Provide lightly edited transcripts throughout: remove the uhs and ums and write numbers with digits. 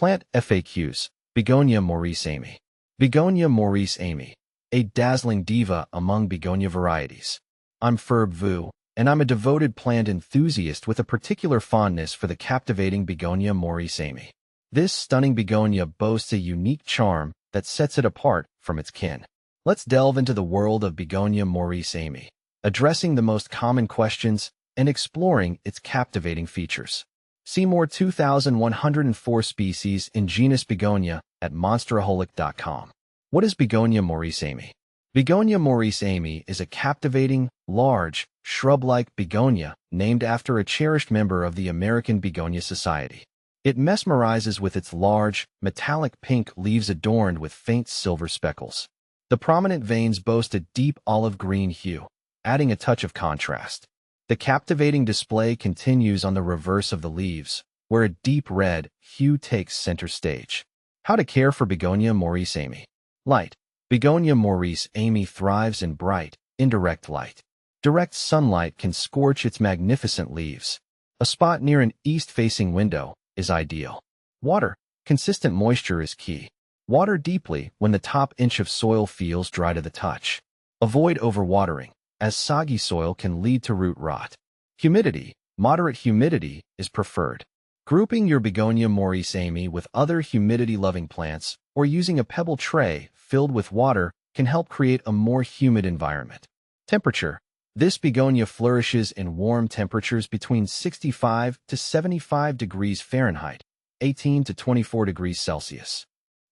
Plant FAQs. Begonia Maurice Amey. Begonia Maurice Amey, a dazzling diva among begonia varieties. I'm Ferb Vu, and I'm a devoted plant enthusiast with a particular fondness for the captivating Begonia Maurice Amey. This stunning begonia boasts a unique charm that sets it apart from its kin. Let's delve into the world of Begonia Maurice Amey, addressing the most common questions and exploring its captivating features. See more 2,104 species in genus Begonia at monsteraholic.com. What is Begonia Maurice Amey? Begonia Maurice Amey is a captivating, large, shrub-like begonia named after a cherished member of the American Begonia Society. It mesmerizes with its large, metallic pink leaves adorned with faint silver speckles. The prominent veins boast a deep olive green hue, adding a touch of contrast. The captivating display continues on the reverse of the leaves, where a deep red hue takes center stage. How to care for Begonia Maurice Amey. Light. Begonia Maurice Amey thrives in bright, indirect light. Direct sunlight can scorch its magnificent leaves. A spot near an east-facing window is ideal. Water. Consistent moisture is key. Water deeply when the top inch of soil feels dry to the touch. Avoid overwatering, as soggy soil can lead to root rot. Humidity. Moderate humidity is preferred. Grouping your Begonia Maurice Amey with other humidity-loving plants or using a pebble tray filled with water can help create a more humid environment. Temperature. This begonia flourishes in warm temperatures between 65 to 75 degrees Fahrenheit, 18 to 24 degrees Celsius.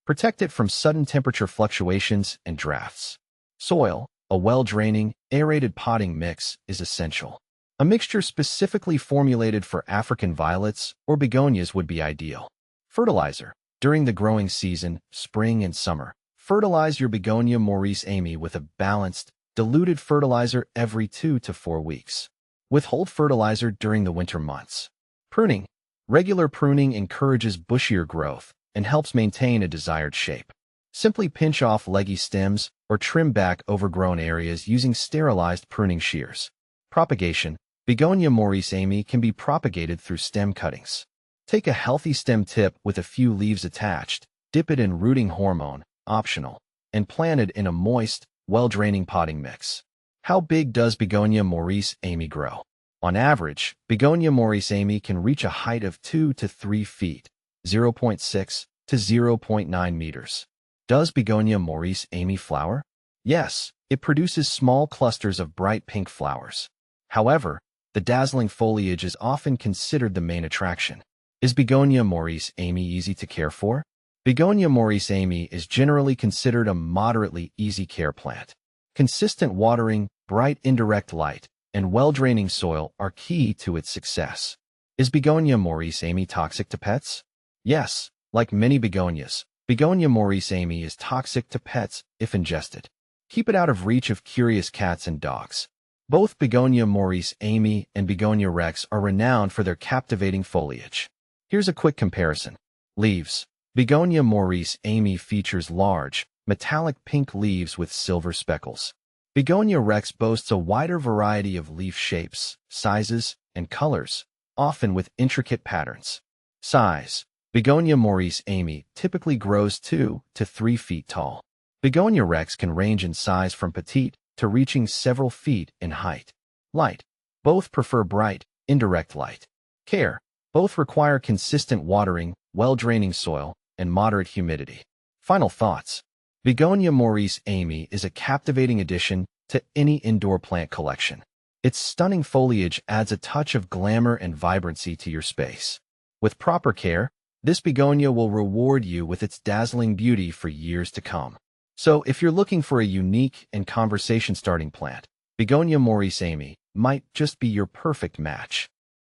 Protect it from sudden temperature fluctuations and drafts. Soil. A well-draining, aerated potting mix is essential. A mixture specifically formulated for African violets or begonias would be ideal. Fertilizer. During the growing season, spring and summer, fertilize your Begonia Maurice Amey with a balanced, diluted fertilizer every 2 to 4 weeks. Withhold fertilizer during the winter months. Pruning. Regular pruning encourages bushier growth and helps maintain a desired shape. Simply pinch off leggy stems or trim back overgrown areas using sterilized pruning shears. Propagation. Begonia Maurice Amey can be propagated through stem cuttings. Take a healthy stem tip with a few leaves attached, dip it in rooting hormone, optional, and plant it in a moist, well-draining potting mix. How big does Begonia Maurice Amey grow? On average, Begonia Maurice Amey can reach a height of 2 to 3 feet, 0.6 to 0.9 meters. Does Begonia Maurice Amey flower? Yes, it produces small clusters of bright pink flowers. However, the dazzling foliage is often considered the main attraction. Is Begonia Maurice Amey easy to care for? Begonia Maurice Amey is generally considered a moderately easy care plant. Consistent watering, bright indirect light, and well-draining soil are key to its success. Is Begonia Maurice Amey toxic to pets? Yes, like many begonias, Begonia Maurice Amey is toxic to pets if ingested. Keep it out of reach of curious cats and dogs. Both Begonia Maurice Amey and Begonia rex are renowned for their captivating foliage. Here's a quick comparison. Leaves. Begonia Maurice Amey features large, metallic pink leaves with silver speckles. Begonia rex boasts a wider variety of leaf shapes, sizes, and colors, often with intricate patterns. Size. Begonia Maurice Amey typically grows 2 to 3 feet tall. Begonia rex can range in size from petite to reaching several feet in height. Light. Both prefer bright, indirect light. Care. Both require consistent watering, well-draining soil, and moderate humidity. Final thoughts. Begonia Maurice Amey is a captivating addition to any indoor plant collection. Its stunning foliage adds a touch of glamour and vibrancy to your space. With proper care, this begonia will reward you with its dazzling beauty for years to come. So, if you're looking for a unique and conversation-starting plant, Begonia Maurice Amey might just be your perfect match.